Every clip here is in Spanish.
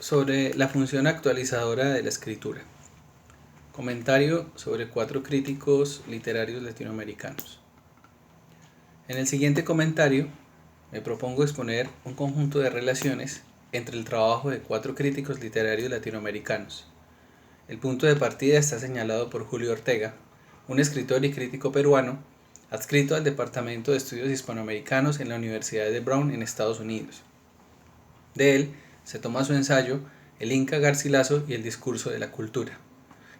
sobre la función actualizadora de la escritura. Comentario sobre 4 críticos literarios latinoamericanos. En el siguiente comentario me propongo exponer un conjunto de relaciones entre el trabajo de 4 críticos literarios latinoamericanos. El punto de partida está señalado por Julio Ortega, un escritor y crítico peruano adscrito al Departamento de Estudios Hispanoamericanos en la Universidad de Brown en Estados Unidos. De él se toma su ensayo El Inca Garcilaso y el discurso de la cultura,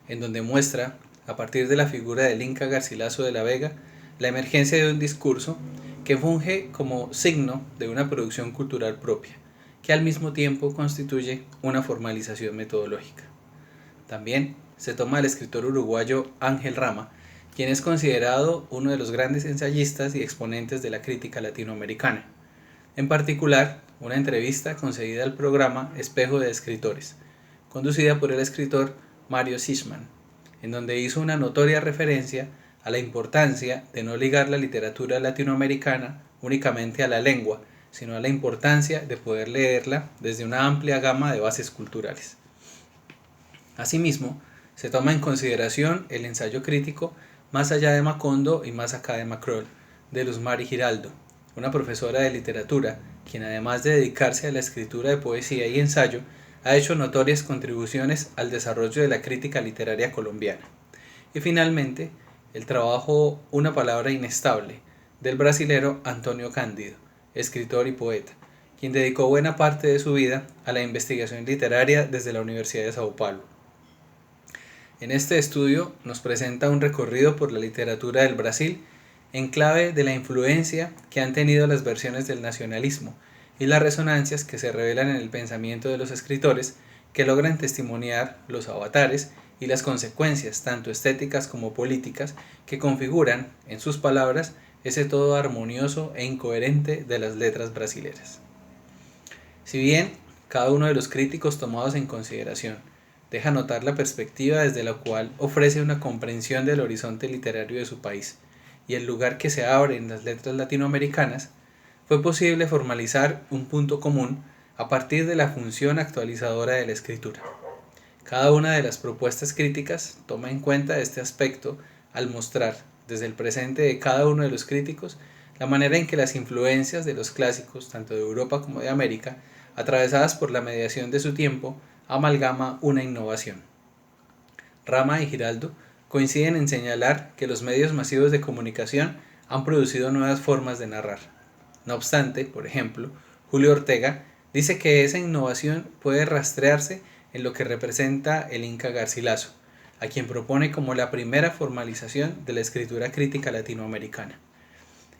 en donde muestra, a partir de la figura del Inca Garcilaso de la Vega, la emergencia de un discurso que funge como signo de una producción cultural propia, que al mismo tiempo constituye una formalización metodológica. También se toma al escritor uruguayo Ángel Rama, quien es considerado uno de los grandes ensayistas y exponentes de la crítica latinoamericana. En particular, una entrevista concedida al programa Espejo de Escritores, conducida por el escritor Mario Sisman, en donde hizo una notoria referencia a la importancia de no ligar la literatura latinoamericana únicamente a la lengua, sino a la importancia de poder leerla desde una amplia gama de bases culturales. Asimismo, se toma en consideración el ensayo crítico Más allá de Macondo y Más acá de Macrol, de Luz Mari Giraldo, una profesora de literatura, quien además de dedicarse a la escritura de poesía y ensayo, ha hecho notorias contribuciones al desarrollo de la crítica literaria colombiana. Y finalmente, el trabajo Una palabra inestable, del brasilero Antonio Cândido, escritor y poeta, quien dedicó buena parte de su vida a la investigación literaria desde la Universidad de Sao Paulo. En este estudio nos presenta un recorrido por la literatura del Brasil en clave de la influencia que han tenido las versiones del nacionalismo y las resonancias que se revelan en el pensamiento de los escritores que logran testimoniar los avatares y las consecuencias tanto estéticas como políticas que configuran, en sus palabras, ese todo armonioso e incoherente de las letras brasileras. Si bien cada uno de los críticos tomados en consideración deja notar la perspectiva desde la cual ofrece una comprensión del horizonte literario de su país y el lugar que se abre en las letras latinoamericanas, fue posible formalizar un punto común a partir de la función actualizadora de la escritura. Cada una de las propuestas críticas toma en cuenta este aspecto al mostrar, desde el presente de cada uno de los críticos, la manera en que las influencias de los clásicos, tanto de Europa como de América, atravesadas por la mediación de su tiempo, amalgama una innovación. Rama y Giraldo coinciden en señalar que los medios masivos de comunicación han producido nuevas formas de narrar. No obstante, por ejemplo, Julio Ortega dice que esa innovación puede rastrearse en lo que representa el Inca Garcilaso, a quien propone como la primera formalización de la escritura crítica latinoamericana.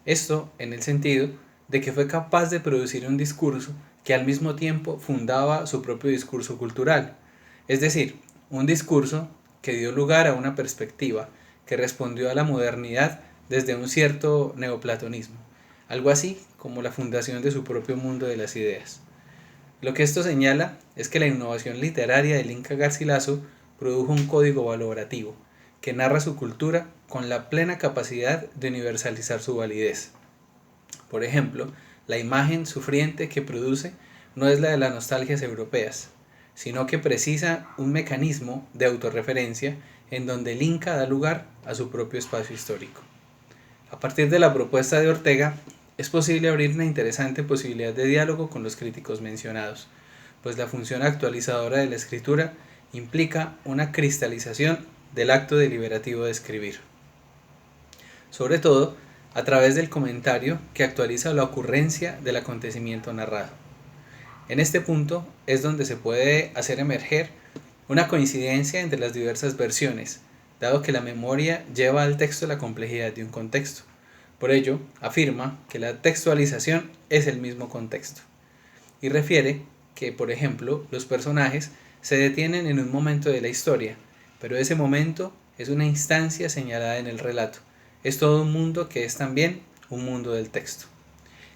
Esto en el sentido de que fue capaz de producir un discurso que al mismo tiempo fundaba su propio discurso cultural, es decir, un discurso que dio lugar a una perspectiva que respondió a la modernidad desde un cierto neoplatonismo, algo así como la fundación de su propio mundo de las ideas. Lo que esto señala es que la innovación literaria del Inca Garcilaso produjo un código valorativo que narra su cultura con la plena capacidad de universalizar su validez. Por ejemplo, la imagen sufriente que produce no es la de las nostalgias europeas, sino que precisa un mecanismo de autorreferencia en donde el Inca da lugar a su propio espacio histórico. A partir de la propuesta de Ortega, es posible abrir una interesante posibilidad de diálogo con los críticos mencionados, pues la función actualizadora de la escritura implica una cristalización del acto deliberativo de escribir. Sobre todo, a través del comentario que actualiza la ocurrencia del acontecimiento narrado. En este punto es donde se puede hacer emerger una coincidencia entre las diversas versiones, dado que la memoria lleva al texto la complejidad de un contexto. Por ello, afirma que la textualización es el mismo contexto. Y refiere que, por ejemplo, los personajes se detienen en un momento de la historia, pero ese momento es una instancia señalada en el relato. Es todo un mundo que es también un mundo del texto.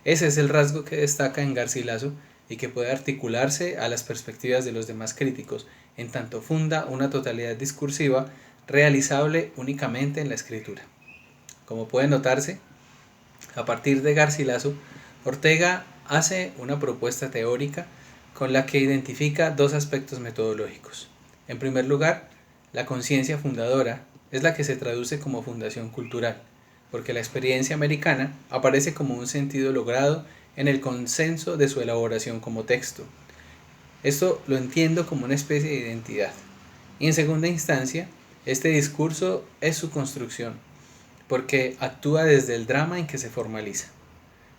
Ese es el rasgo que destaca en Garcilaso y que puede articularse a las perspectivas de los demás críticos, en tanto funda una totalidad discursiva realizable únicamente en la escritura. Como puede notarse, a partir de Garcilaso, Ortega hace una propuesta teórica con la que identifica dos aspectos metodológicos. En primer lugar, la conciencia fundadora es la que se traduce como fundación cultural, porque la experiencia americana aparece como un sentido logrado en el consenso de su elaboración como texto. Esto lo entiendo como una especie de identidad. Y en segunda instancia, este discurso es su construcción, porque actúa desde el drama en que se formaliza.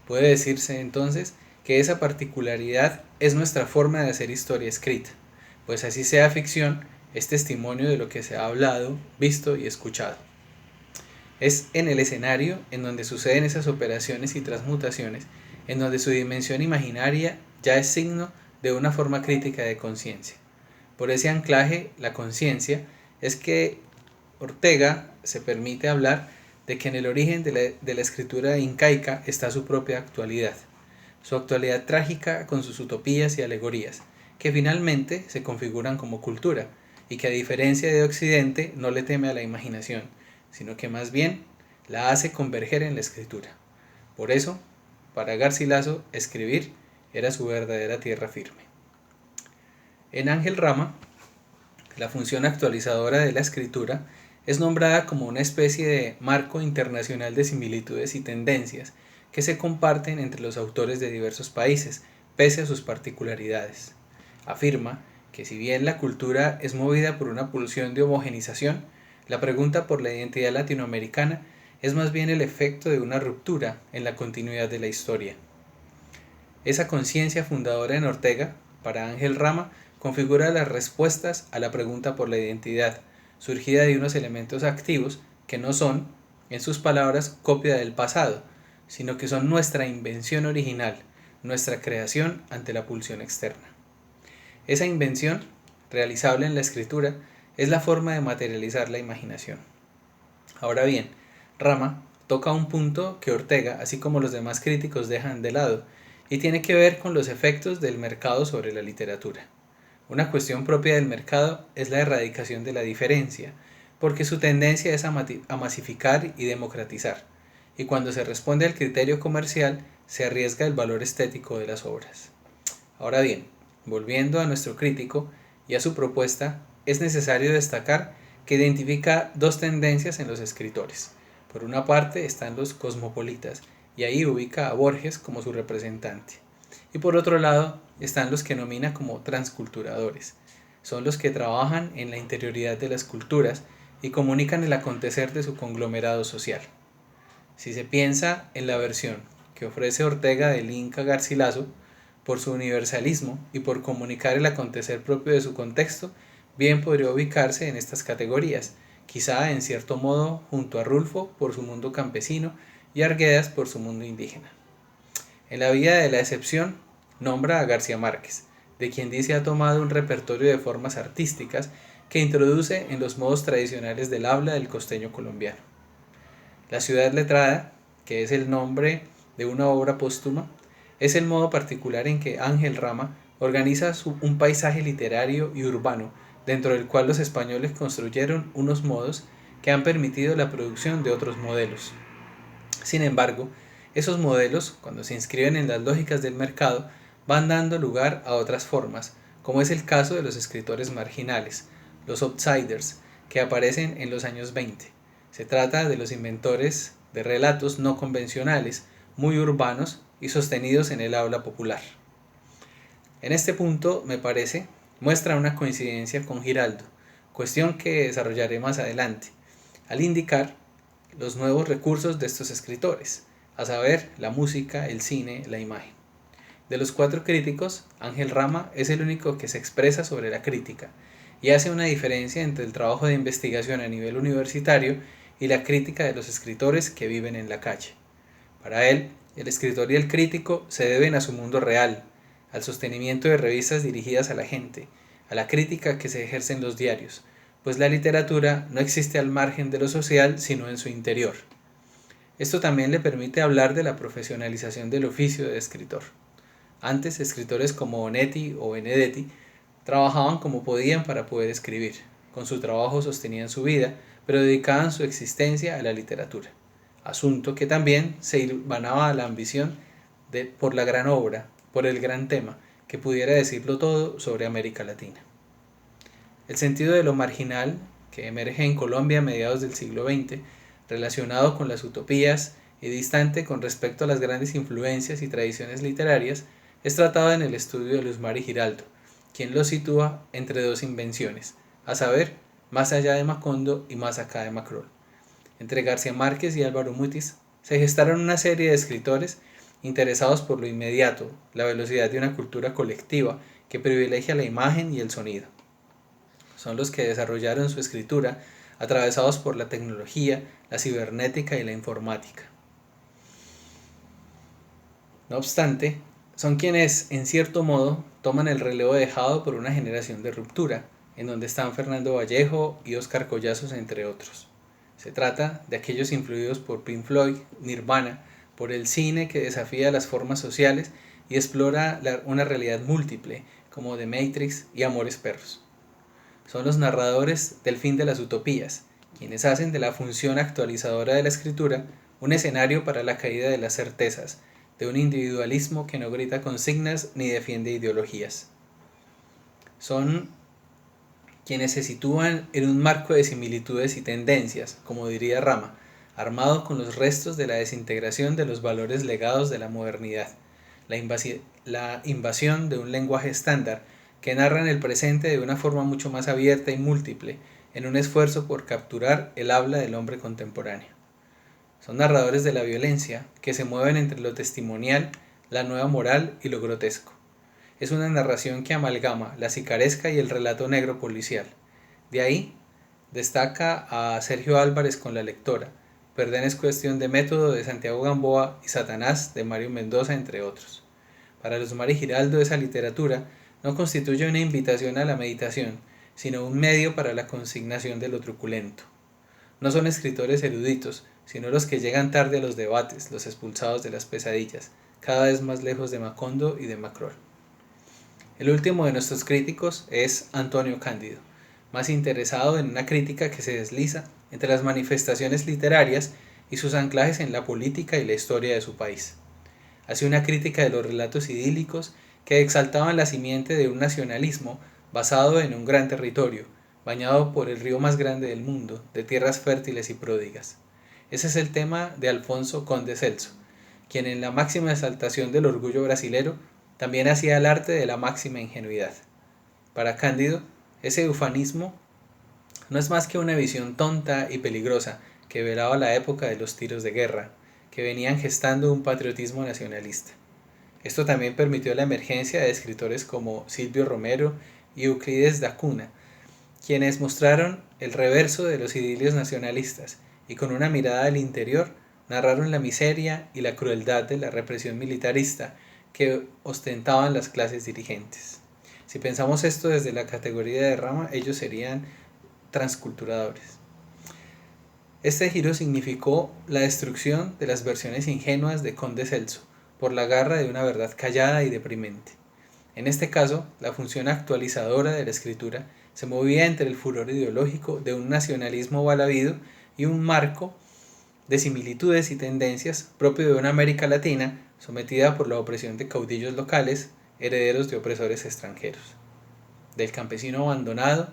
Puede decirse entonces que esa particularidad es nuestra forma de hacer historia escrita, pues así sea ficción, es testimonio de lo que se ha hablado, visto y escuchado. Es en el escenario en donde suceden esas operaciones y transmutaciones, en donde su dimensión imaginaria ya es signo de una forma crítica de conciencia. Por ese anclaje, la conciencia, es que Ortega se permite hablar de que en el origen de la escritura incaica está su propia actualidad, su actualidad trágica con sus utopías y alegorías, que finalmente se configuran como cultura, y que a diferencia de Occidente no le teme a la imaginación, sino que más bien la hace converger en la escritura. Por eso, para Garcilaso, escribir era su verdadera tierra firme. En Ángel Rama, la función actualizadora de la escritura es nombrada como una especie de marco internacional de similitudes y tendencias que se comparten entre los autores de diversos países, pese a sus particularidades. Afirma que si bien la cultura es movida por una pulsión de homogenización, la pregunta por la identidad latinoamericana es más bien el efecto de una ruptura en la continuidad de la historia. Esa conciencia fundadora en Ortega, para Ángel Rama, configura las respuestas a la pregunta por la identidad, surgida de unos elementos activos que no son, en sus palabras, copia del pasado, sino que son nuestra invención original, nuestra creación ante la pulsión externa. Esa invención, realizable en la escritura, es la forma de materializar la imaginación. Ahora bien, Rama toca un punto que Ortega, así como los demás críticos, dejan de lado, y tiene que ver con los efectos del mercado sobre la literatura. Una cuestión propia del mercado es la erradicación de la diferencia, porque su tendencia es a masificar y democratizar, y cuando se responde al criterio comercial, se arriesga el valor estético de las obras. Ahora bien, volviendo a nuestro crítico y a su propuesta, es necesario destacar que identifica dos tendencias en los escritores. Por una parte están los cosmopolitas, y ahí ubica a Borges como su representante. Y por otro lado están los que nomina como transculturadores. Son los que trabajan en la interioridad de las culturas y comunican el acontecer de su conglomerado social. Si se piensa en la versión que ofrece Ortega del Inca Garcilaso, por su universalismo y por comunicar el acontecer propio de su contexto, bien podría ubicarse en estas categorías, quizá en cierto modo junto a Rulfo por su mundo campesino y Arguedas por su mundo indígena. En la vía de la excepción, nombra a García Márquez, de quien dice ha tomado un repertorio de formas artísticas que introduce en los modos tradicionales del habla del costeño colombiano. La ciudad letrada, que es el nombre de una obra póstuma, es el modo particular en que Ángel Rama organiza un paisaje literario y urbano dentro del cual los españoles construyeron unos modos que han permitido la producción de otros modelos. Sin embargo, esos modelos, cuando se inscriben en las lógicas del mercado, van dando lugar a otras formas, como es el caso de los escritores marginales, los outsiders, que aparecen en los años 20. Se trata de los inventores de relatos no convencionales, muy urbanos y sostenidos en el habla popular. En este punto, me parece, muestra una coincidencia con Giraldo, cuestión que desarrollaré más adelante, al indicar los nuevos recursos de estos escritores, a saber, la música, el cine, la imagen. De los cuatro críticos, Ángel Rama es el único que se expresa sobre la crítica y hace una diferencia entre el trabajo de investigación a nivel universitario y la crítica de los escritores que viven en la calle. Para él, el escritor y el crítico se deben a su mundo real, al sostenimiento de revistas dirigidas a la gente, a la crítica que se ejerce en los diarios, pues la literatura no existe al margen de lo social sino en su interior. Esto también le permite hablar de la profesionalización del oficio de escritor. Antes, escritores como Onetti o Benedetti trabajaban como podían para poder escribir. Con su trabajo sostenían su vida, pero dedicaban su existencia a la literatura. Asunto que también se hilvanaba a la ambición por la gran obra, por el gran tema, que pudiera decirlo todo sobre América Latina. El sentido de lo marginal, que emerge en Colombia a mediados del siglo XX, relacionado con las utopías y distante con respecto a las grandes influencias y tradiciones literarias, es tratado en el estudio de Luz Mari Giraldo, quien lo sitúa entre dos invenciones, a saber, más allá de Macondo y más acá de Macrol. Entre García Márquez y Álvaro Mutis se gestaron una serie de escritores interesados por lo inmediato, la velocidad de una cultura colectiva que privilegia la imagen y el sonido. Son los que desarrollaron su escritura atravesados por la tecnología, la cibernética y la informática. No obstante, son quienes, en cierto modo, toman el relevo dejado por una generación de ruptura, en donde están Fernando Vallejo y Óscar Collazos, entre otros. Se trata de aquellos influidos por Pink Floyd, Nirvana, por el cine que desafía las formas sociales y explora una realidad múltiple, como The Matrix y Amores Perros. Son los narradores del fin de las utopías, quienes hacen de la función actualizadora de la escritura un escenario para la caída de las certezas, de un individualismo que no grita consignas ni defiende ideologías. Son quienes se sitúan en un marco de similitudes y tendencias, como diría Rama, armado con los restos de la desintegración de los valores legados de la modernidad, la invasión de un lenguaje estándar que narra en el presente de una forma mucho más abierta y múltiple, en un esfuerzo por capturar el habla del hombre contemporáneo. Son narradores de la violencia, que se mueven entre lo testimonial, la nueva moral y lo grotesco. Es una narración que amalgama la sicaresca y el relato negro policial. De ahí destaca a Sergio Álvarez con La lectora, Perdón es cuestión de método de Santiago Gamboa y Satanás de Mario Mendoza, entre otros. Para Luz Mari Giraldo, esa literatura no constituye una invitación a la meditación, sino un medio para la consignación de lo truculento. No son escritores eruditos, sino los que llegan tarde a los debates, los expulsados de las pesadillas, cada vez más lejos de Macondo y de Macrol. El último de nuestros críticos es Antonio Cándido, más interesado en una crítica que se desliza entre las manifestaciones literarias y sus anclajes en la política y la historia de su país. Hace una crítica de los relatos idílicos que exaltaban la simiente de un nacionalismo basado en un gran territorio, bañado por el río más grande del mundo, de tierras fértiles y pródigas. Ese es el tema de Alfonso Conde Celso, quien en la máxima exaltación del orgullo brasilero también hacía el arte de la máxima ingenuidad. Para Cándido, ese eufanismo no es más que una visión tonta y peligrosa que velaba la época de los tiros de guerra, que venían gestando un patriotismo nacionalista. Esto también permitió la emergencia de escritores como Silvio Romero y Euclides da Cunha, quienes mostraron el reverso de los idilios nacionalistas y con una mirada al interior narraron la miseria y la crueldad de la represión militarista que ostentaban las clases dirigentes. Si pensamos esto desde la categoría de Rama, ellos serían transculturadores. Este giro significó la destrucción de las versiones ingenuas de Conde Celso por la garra de una verdad callada y deprimente. En este caso, la función actualizadora de la escritura se movía entre el furor ideológico de un nacionalismo balavido y un marco de similitudes y tendencias propio de una América Latina sometida por la opresión de caudillos locales, herederos de opresores extranjeros. Del campesino abandonado,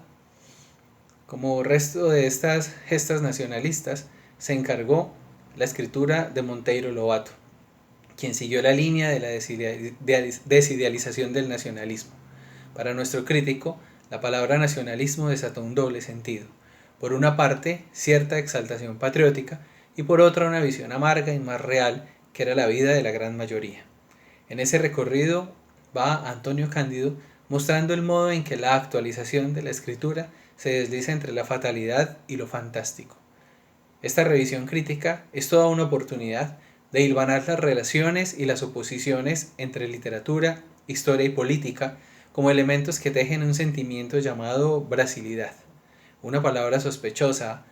como resto de estas gestas nacionalistas, se encargó la escritura de Monteiro Lobato, quien siguió la línea de la desidealización del nacionalismo. Para nuestro crítico, la palabra nacionalismo desató un doble sentido. Por una parte, cierta exaltación patriótica, y por otra una visión amarga y más real, que era la vida de la gran mayoría. En ese recorrido va Antonio Cándido mostrando el modo en que la actualización de la escritura se desliza entre la fatalidad y lo fantástico. Esta revisión crítica es toda una oportunidad de hilvanar las relaciones y las oposiciones entre literatura, historia y política como elementos que tejen un sentimiento llamado brasilidad, una palabra sospechosa,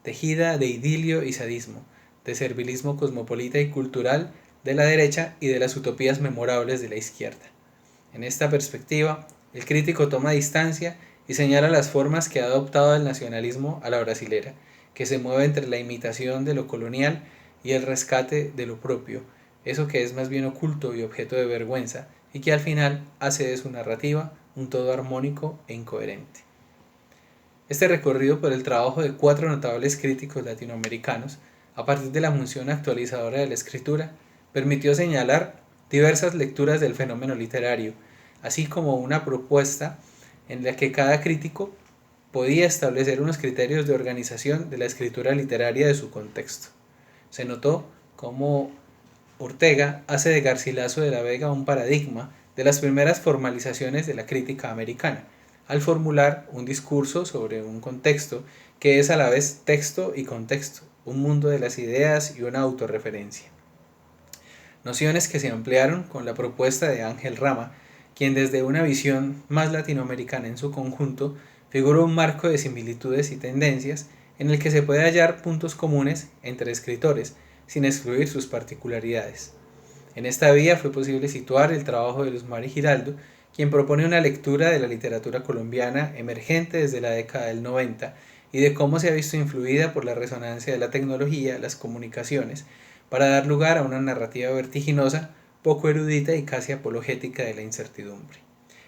tejida de idilio y sadismo, de servilismo cosmopolita y cultural de la derecha y de las utopías memorables de la izquierda. En esta perspectiva, el crítico toma distancia y señala las formas que ha adoptado el nacionalismo a la brasilera, que se mueve entre la imitación de lo colonial y el rescate de lo propio, eso que es más bien oculto y objeto de vergüenza, y que al final hace de su narrativa un todo armónico e incoherente. Este recorrido por el trabajo de 4 notables críticos latinoamericanos, a partir de la función actualizadora de la escritura, permitió señalar diversas lecturas del fenómeno literario, así como una propuesta en la que cada crítico podía establecer unos criterios de organización de la escritura literaria de su contexto. Se notó cómo Ortega hace de Garcilaso de la Vega un paradigma de las primeras formalizaciones de la crítica americana, al formular un discurso sobre un contexto que es a la vez texto y contexto, un mundo de las ideas y una autorreferencia. Nociones que se ampliaron con la propuesta de Ángel Rama, quien desde una visión más latinoamericana en su conjunto figuró un marco de similitudes y tendencias en el que se puede hallar puntos comunes entre escritores, sin excluir sus particularidades. En esta vía fue posible situar el trabajo de Luz Mari Giraldo, quien propone una lectura de la literatura colombiana emergente desde la década del 90 y de cómo se ha visto influida por la resonancia de la tecnología, las comunicaciones, para dar lugar a una narrativa vertiginosa, poco erudita y casi apologética de la incertidumbre.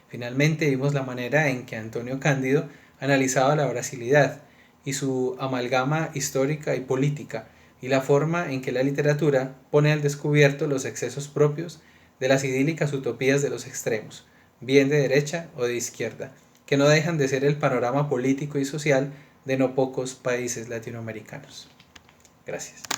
Finalmente vimos la manera en que Antonio Cándido analizaba la brasilidad y su amalgama histórica y política, y la forma en que la literatura pone al descubierto los excesos propios de las idílicas utopías de los extremos, bien de derecha o de izquierda, que no dejan de ser el panorama político y social de no pocos países latinoamericanos. Gracias.